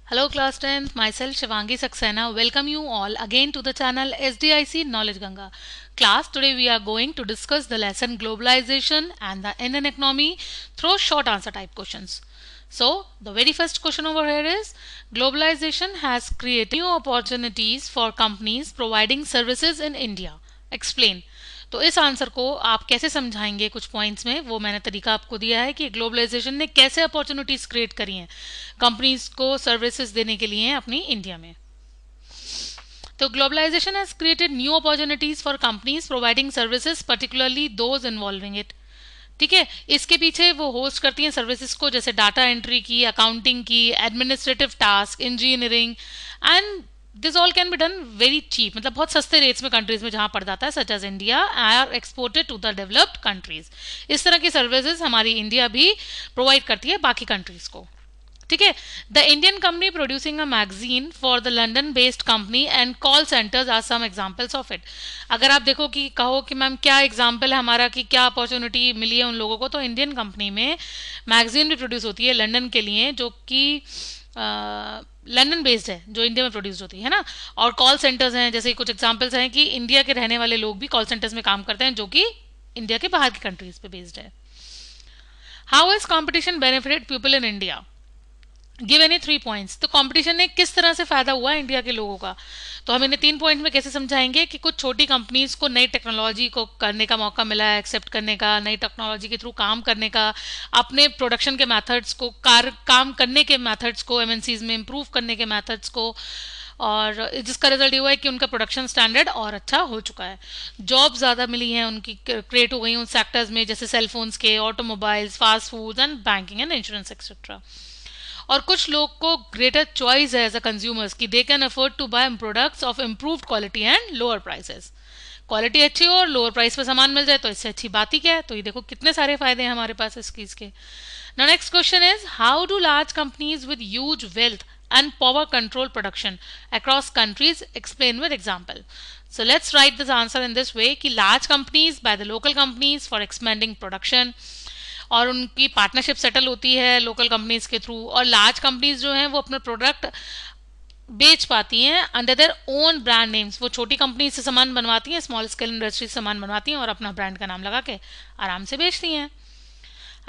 Hello class 10th, myself Shivangi Saxena. Welcome you all again to the channel SDIC Knowledge Ganga. Class, today we are going to discuss the lesson globalization and the Indian economy through short answer type questions. So, the very first question over here is globalization has created new opportunities for companies providing services in India. Explain. तो इस answer को आप कैसे समझाएंगे कुछ points में, वो मैंने तरीका आपको दिया है कि ग्लोबलाइजेशन ने कैसे अपॉर्चुनिटीज क्रिएट करी हैं कंपनीज को सर्विसेज देने के लिए अपनी इंडिया में। तो globalization has created new opportunities for companies providing services particularly those involving it. ठीक है, इसके पीछे वो होस्ट करती हैं सर्विसेज को, जैसे डाटा एंट्री की, अकाउंटिंग की, administrative task, engineering and this all can be done very cheap, मतलब बहुत सस्ते रेट्स में कंट्रीज में जहां पड़ जाता है, such as India are exported to the developed countries. इस तरह की सर्विसेज हमारी इंडिया भी प्रोवाइड करती है बाकी कंट्रीज को। ठीक है, the Indian company producing a magazine for the London based company and call centres are some examples of it. अगर आप देखो कि कहो कि मैम क्या एग्जांपल है हमारा, कि क्या अपॉर्चुनिटी मिली है उन लोगों को, तो इंडियन कंपनी में मैगजीन भी प्रोड्यूस होती है लंदन के लिए, जो कि लंदन बेस्ड है, जो इंडिया में प्रोड्यूस होती है ना। और कॉल सेंटर्स हैं, जैसे कुछ एग्जांपल्स हैं कि इंडिया के रहने वाले लोग भी कॉल सेंटर्स में काम करते हैं जो कि इंडिया के बाहर की कंट्रीज पे बेस्ड है। How is competition benefited people in India? Give any 3 points. तो कंपटीशन ने किस तरह से फायदा हुआ इंडिया के लोगों का, तो हम इन्हें 3 पॉइंट में कैसे समझाएंगे कि कुछ छोटी कंपनीज को नई टेक्नोलॉजी को करने का मौका मिला है, एक्सेप्ट करने का, नई टेक्नोलॉजी के थ्रू काम करने का, अपने प्रोडक्शन के मेथड्स को, काम करने के मेथड्स को एमएनसीज में इम्प्रूव करने के मेथड्स को, और जिसका रिजल्ट ये हुआ है कि उनका प्रोडक्शन स्टैंडर्ड और अच्छा हो चुका है। जॉब ज़्यादा मिली हैं उनकी, क्रिएट हो गई उन सेक्टर्स में, जैसे सेलफोन्स के, automobiles, fast food and banking and insurance etcetera. और कुछ लोग को ग्रेटर चॉइस है एज अ कंज्यूमर्स कि they can afford to buy products of improved quality and lower prices. Quality अच्छी हो और लोअर प्राइस पे सामान मिल जाए तो इससे अच्छी बात ही क्या है। तो ये देखो कितने सारे फायदे हैं हमारे पास इस चीज के। Now next question is how do large companies with huge wealth and power control production across countries explain with example. So let's write this answer in this way कि large companies by the local companies for expanding production, और उनकी partnership settle होती है local companies के through, और large companies जो हैं वो अपने प्रोडक्ट बेच पाती हैं under their own brand names. वो छोटी कंपनी से सामान बनवाती हैं, स्मॉल स्केल इंडस्ट्री से सामान बनवाती हैं और अपना ब्रांड का नाम लगा के आराम से बेचती हैं।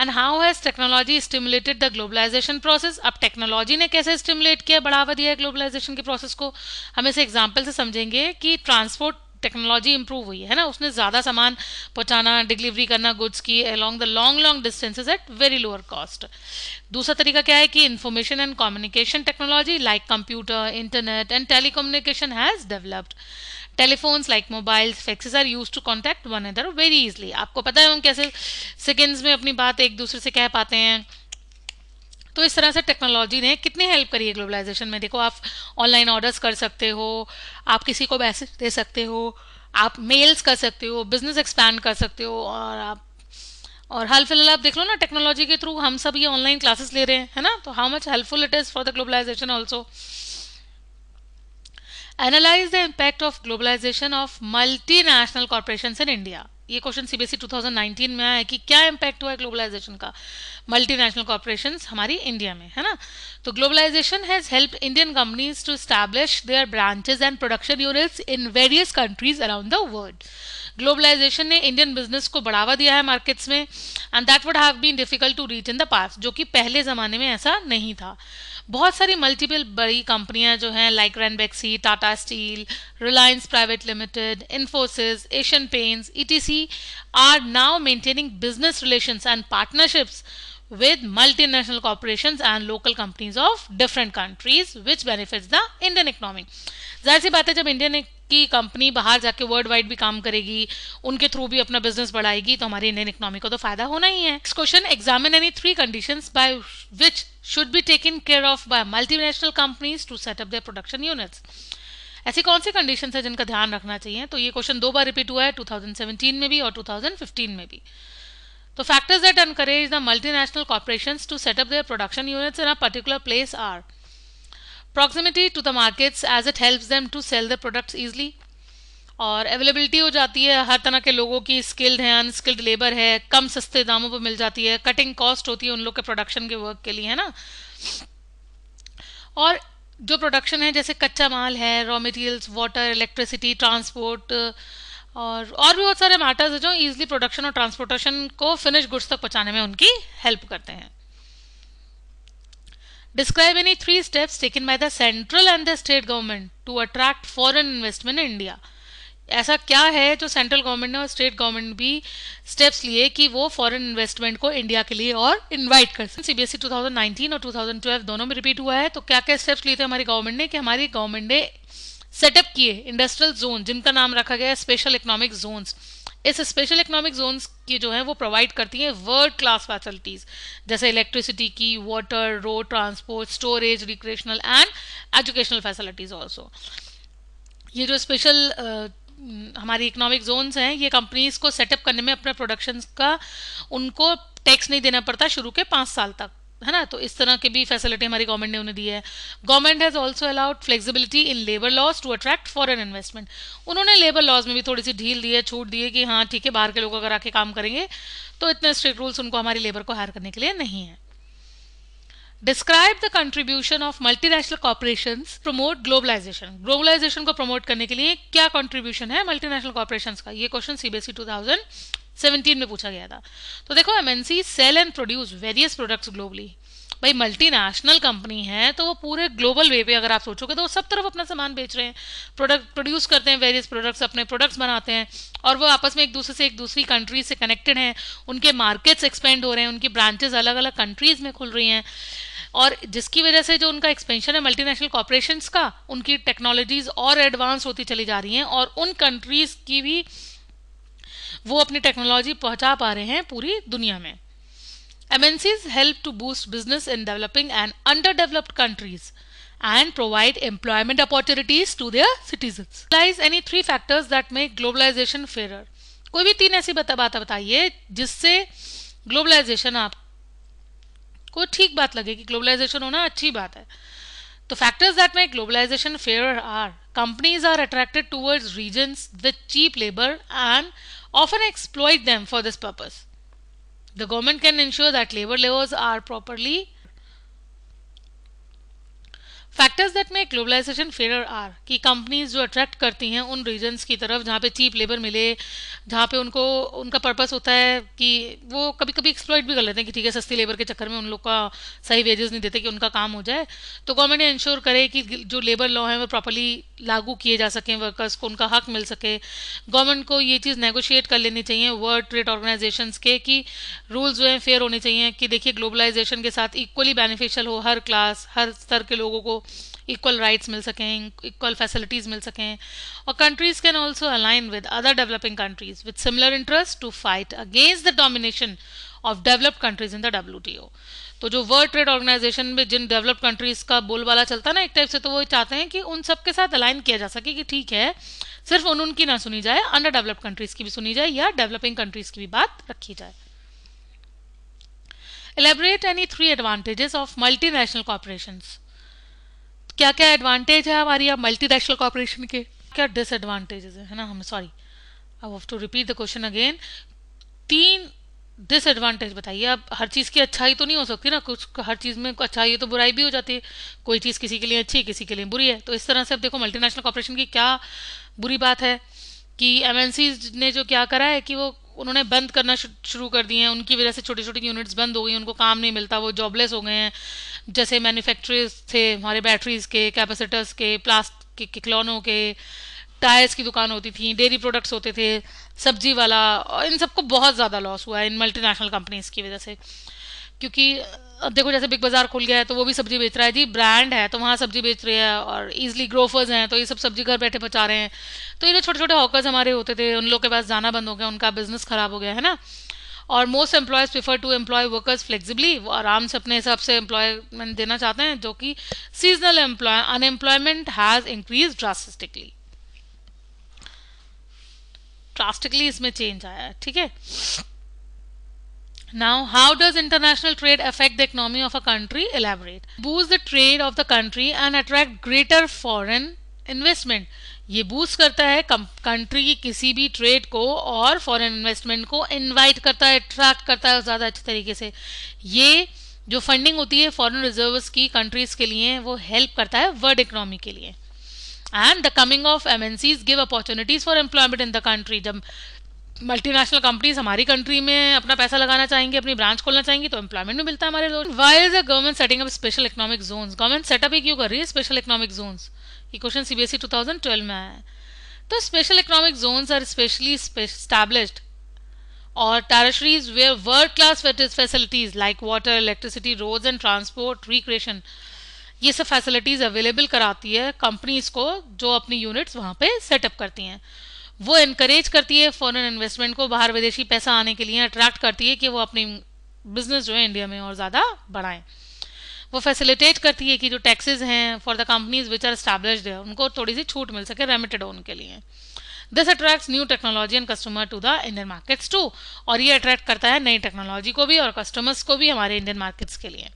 And how has technology stimulated the globalization process? अब टेक्नोलॉजी ने कैसे स्टिमुलेट किया, बढ़ावा दिया है ग्लोबलाइजेशन के प्रोसेस को, हम इसे एग्जाम्पल से समझेंगे कि ट्रांसपोर्ट टेक्नोलॉजी इंप्रूव हुई है ना, उसने ज़्यादा सामान पहुंचाना, डिलीवरी करना गुड्स की along the long long distances at very lower cost. दूसरा तरीका क्या है कि information and communication technology like computer, internet and telecommunication has developed. Telephones like mobiles, faxes are use to contact one other very easily. आपको पता है हम कैसे सेकेंड्स में अपनी बात एक दूसरे से कह पाते हैं। तो इस तरह से टेक्नोलॉजी ने कितनी हेल्प करी है ग्लोबलाइजेशन में। देखो आप ऑनलाइन ऑर्डर्स कर सकते हो, आप किसी को मैसेज दे सकते हो, आप मेल्स कर सकते हो, बिजनेस एक्सपैंड कर सकते हो, और हाल फिलहाल आप देख लो ना, टेक्नोलॉजी के थ्रू हम सब ये ऑनलाइन क्लासेस ले रहे हैं, है ना। तो how much helpful it is for the globalization also. Analyse the impact of globalization of multinational corporations in India. ये क्वेश्चन सीबीएसई 2019 में आया है कि क्या इम्पैक्ट हुआ है ग्लोबलाइजेशन का मल्टीनेशनल कॉर्पोरेशंस हमारी इंडिया में, है ना। तो globalization has helped Indian companies to establish their branches and production units in various countries around the world. Globalization ने इंडियन बिजनेस को बढ़ावा दिया है मार्केट्स में, and that would have been difficult to reach in the past, जो कि पहले ज़माने में ऐसा नहीं था। बहुत सारी मल्टीपल बड़ी कंपनियां जो हैं like Ranbaxy, Tata steel, Reliance private limited, Infosys, Asian Paints ETC are now maintaining business relations and partnerships with multinational corporations and local companies of different countries which benefits the Indian economy. जाहिर सी बात है जब इंडियन की company बाहर जाके world wide भी काम करेगी, उनके थ्रू भी अपना बिजनेस बढ़ाएगी, तो हमारी इंडियन इकोनॉमी को तो फायदा होना ही है। Next question, examine any 3 conditions by which should be taken care of by multinational companies to set up their production units. ऐसी कौन सी कंडीशन है जिनका ध्यान रखना चाहिए? तो ये क्वेश्चन 2 बार रिपीट हुआ है, 2017 में भी और 2015 में भी। The factors that encourage the multinational corporations to set up their production units in a particular place are proximity to the markets as it helps them to sell their products easily, और availability हो जाती है हर तरह के लोगों की, skilled है, unskilled labour है, कम सस्ते दामों पर मिल जाती है, कटिंग कॉस्ट होती है उन लोग के प्रोडक्शन के वर्क के लिए, है ना। और जो प्रोडक्शन है जैसे कच्चा माल है, raw materials, water, electricity, transport और भी बहुत सारे मैटर्स हैं जो इजीली प्रोडक्शन और ट्रांसपोर्टेशन को फिनिश गुड्स तक पहुंचाने में उनकी हेल्प करते हैं. Describe any three steps taken by the central and the state government to attract foreign investment in India. ऐसा क्या है जो सेंट्रल गवर्नमेंट ने और स्टेट गवर्नमेंट भी स्टेप्स लिए कि वो फॉरेन इन्वेस्टमेंट को इंडिया के लिए और इनवाइट कर सकें. सीबीएसई 2019 और 2012 दोनों में रिपीट हुआ है. तो क्या क्या स्टेप्स लिए थे हमारी गवर्नमेंट ने कि हमारी गवर्नमेंट ने सेटअप किए इंडस्ट्रियल जोन जिनका नाम रखा गया है स्पेशल इकोनॉमिक जोन्स. इस स्पेशल इकोनॉमिक जोन्स की जो है वो प्रोवाइड करती हैं वर्ल्ड क्लास फैसिलिटीज जैसे इलेक्ट्रिसिटी की, water, road transport, storage, recreational and educational facilities also. ये जो स्पेशल हमारी इकोनॉमिक जोन्स हैं ये कंपनीज को सेटअप करने में अपने प्रोडक्शन का उनको टैक्स नहीं देना पड़ता शुरू के 5 साल तक, है ना. तो इस तरह की भी फैसिलिटी हमारी गवर्नमेंट ने उन्हें दी है. Government has also allowed flexibility in labour laws to attract foreign investment. उन्होंने लेबर लॉज में भी थोड़ी सी ढील दी है, छूट दी है कि हाँ ठीक है बाहर के लोग अगर आके काम करेंगे तो इतने स्ट्रिक्ट रूल्स उनको हमारी लेबर को हायर करने के लिए नहीं है. Describe the contribution of multinational corporations promote globalization. Globalization को प्रमोट करने के लिए क्या कंट्रीब्यूशन है मल्टीनेशनल कॉर्पोरेशंस का. ये क्वेश्चन सीबीएसई 2017 में पूछा गया था. तो देखो MNC sell and produce various products globally. भाई मल्टीनेशनल कंपनी है तो वो पूरे ग्लोबल वे पे अगर आप सोचोगे तो वो सब तरफ अपना सामान बेच रहे हैं, प्रोडक्ट प्रोड्यूस करते हैं, वेरियस प्रोडक्ट्स अपने प्रोडक्ट्स बनाते हैं और वो आपस में एक दूसरे से एक दूसरी कंट्री से कनेक्टेड हैं. उनके मार्केट्स एक्सपेंड हो रहे हैं, उनकी ब्रांचेस अलग अलग कंट्रीज में खुल रही हैं और जिसकी वजह से जो उनका एक्सपेंशन है मल्टीनेशनल कॉर्पोरेशंस का, उनकी टेक्नोलॉजीज और एडवांस होती चली जा रही हैं और उन कंट्रीज की भी वो अपनी टेक्नोलॉजी पहुंचा पा रहे हैं पूरी दुनिया में. MNCs help to boost business in developing and underdeveloped countries and provide employment opportunities to their citizens. Analyze any three factors that make globalization fairer. कोई भी 3 ऐसी बातें बताइए जिससे ग्लोबलाइजेशन आपको ठीक बात लगे कि ग्लोबलाइजेशन होना अच्छी बात है. तो factors that make globalization fairer are companies are attracted towards regions with cheap labor and often exploit them for this purpose. The government can ensure that labor laws are properly. Factors that make globalization fair are कि companies जो attract करती हैं उन regions की तरफ जहाँ पे cheap labour मिले, जहाँ पे उनको उनका पर्पस होता है कि वो कभी कभी एक्सप्लॉइट भी कर लेते हैं कि ठीक है सस्ती लेबर के चक्कर में उन लोग का सही वेजेस नहीं देते कि उनका काम हो जाए. तो गवर्नमेंट ने इंश्योर करे कि जो लेबर लॉ है वो प्रॉपरली लागू किए जा सकें, वर्कर्स को उनका हक मिल सके. गवर्नमेंट को ये चीज़ नेगोशिएट कर लेनी चाहिए वर्ल्ड ट्रेड ऑर्गेनाइजेशंस के कि रूल्स जो हैं फेयर होने चाहिए कि देखिए ग्लोबलाइजेशन के साथ इक्वली बेनिफिशियल हो, हर क्लास हर स्तर के लोगों को इक्वल राइट्स मिल सकें, इक्वल फैसिलिटीज़ मिल सकें. और countries can also align with other developing countries with similar interest to fight against the domination of developed countries in the WTO. तो जो वर्ल्ड ट्रेड ऑर्गेनाइजेशन में जिन डेवलप्ड कंट्रीज का बोलबाला चलता है ना एक टाइप से, तो वो चाहते हैं कि उन सब के साथ अलाइन किया जा सके कि ठीक है सिर्फ उनकी ना सुनी जाए, अंडर डेवलप्ड कंट्रीज की भी सुनी जाए या डेवलपिंग कंट्रीज की भी बात रखी जाए. Elaborate any 3 advantages of multinational corporations. क्या क्या एडवांटेज है हमारी अब मल्टीनेशनल कॉर्पोरेशन के, क्या डिसएडवांटेजेस है ना. Hmm sorry I have to repeat the question again. 3 disadvantage बताइए. अब हर चीज़ की अच्छाई तो नहीं हो सकती ना, कुछ हर चीज़ में अच्छाई है तो बुराई भी हो जाती है. कोई चीज़ किसी के लिए अच्छी किसी के लिए बुरी है. तो इस तरह से अब देखो मल्टीनेशनल कॉर्पोरेशन की क्या बुरी बात है कि MNC ने जो क्या करा है कि वो उन्होंने बंद करना शुरू कर दिए हैं. उनकी वजह से छोटी छोटी यूनिट्स बंद हो गई, उनको काम नहीं मिलता, वो जॉबलेस हो गए हैं. जैसे मैन्युफैक्चरर्स थे हमारे बैटरीज के, कैपेसिटर्स के, प्लास्टिक के खिलौनों के, टायर्स की दुकान होती थी, डेयरी प्रोडक्ट्स होते थे, सब्जी वाला, और इन सबको बहुत ज़्यादा लॉस हुआ है इन मल्टीनेशनल कंपनीज की वजह से. क्योंकि अब देखो जैसे बिग बाजार खुल गया है तो वो भी सब्जी बेच रहा है जी, ब्रांड है तो वहाँ सब्जी बेच रही है और ईजिली ग्रोफर्स हैं तो ये सब सब्जी घर बैठे पहुँचा रहे हैं. तो ये जो छोटे छोटे हॉकर्स हमारे होते थे उन लोग के पास जाना बंद हो गया, उनका बिजनेस खराब हो गया है ना. और most employees prefer to employ workers flexibly, वो आराम से अपने हिसाब से एम्प्लॉयमेंट देना चाहते हैं. जो कि seasonal unemployment has increase drastically इसमें चेंज आया है. ठीक है. Now, how does international trade affect the economy of a country? Elaborate. Boost the trade of the country and attract greater foreign investment. ये बूस्ट करता है कंट्री की किसी भी ट्रेड को और फॉरेन इन्वेस्टमेंट को इनवाइट करता है, अट्रैक्ट करता है ज़्यादा अच्छे तरीके से. ये जो फंडिंग होती है फॉरेन रिजर्व्स की कंट्रीज के लिए, वो हेल्प करता है वर्ल्ड इकोनॉमी के लिए. And the coming of MNCs give opportunities for employment in the country. जब मल्टीनेशनल कंपनीज हमारी कंट्री में अपना पैसा लगाना चाहेंगे, अपनी ब्रांच खोलना चाहेंगी, तो एम्प्लॉयमेंट भी मिलता है हमारे लोग. Why is the government setting up special economic zones? Government setup ही क्यों कर रही है स्पेशल इकोनॉमिक जोन्स? ये क्वेश्चन सीबीएसई 2012 में आया है. तो special economic zones are specially established or territories where world-class facilities like water, electricity, roads and transport, recreation, ये सब फैसिलिटीज़ अवेलेबल कराती है कंपनीज को जो अपनी यूनिट्स वहाँ पे सेटअप करती हैं. वो इनकरेज करती है फॉरेन इन्वेस्टमेंट को, बाहर विदेशी पैसा आने के लिए अट्रैक्ट करती है कि वो अपनी बिजनेस जो है इंडिया में और ज़्यादा बढ़ाएं. वो फैसिलिटेट करती है कि जो टैक्सेस हैं for the companies which are established है उनको थोड़ी सी छूट मिल सके रेमिटेड हो उनके लिए. This attracts new technology and customer to the Indian markets too. और ये अट्रैक्ट करता है नई टेक्नोलॉजी को भी और कस्टमर्स को भी हमारे इंडियन मार्केट्स के लिए.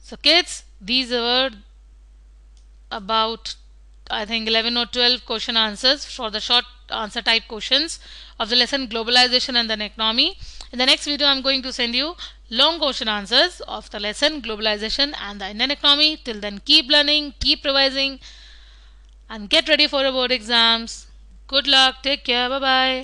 So kids, these were about I think 11 or 12 question answers for the short answer type questions of the lesson globalization and the economy. In the next video, I'm going to send you long question answers of the lesson globalization and the Indian economy. Till then, keep learning, keep revising, and get ready for your board exams. Good luck. Take care. Bye bye.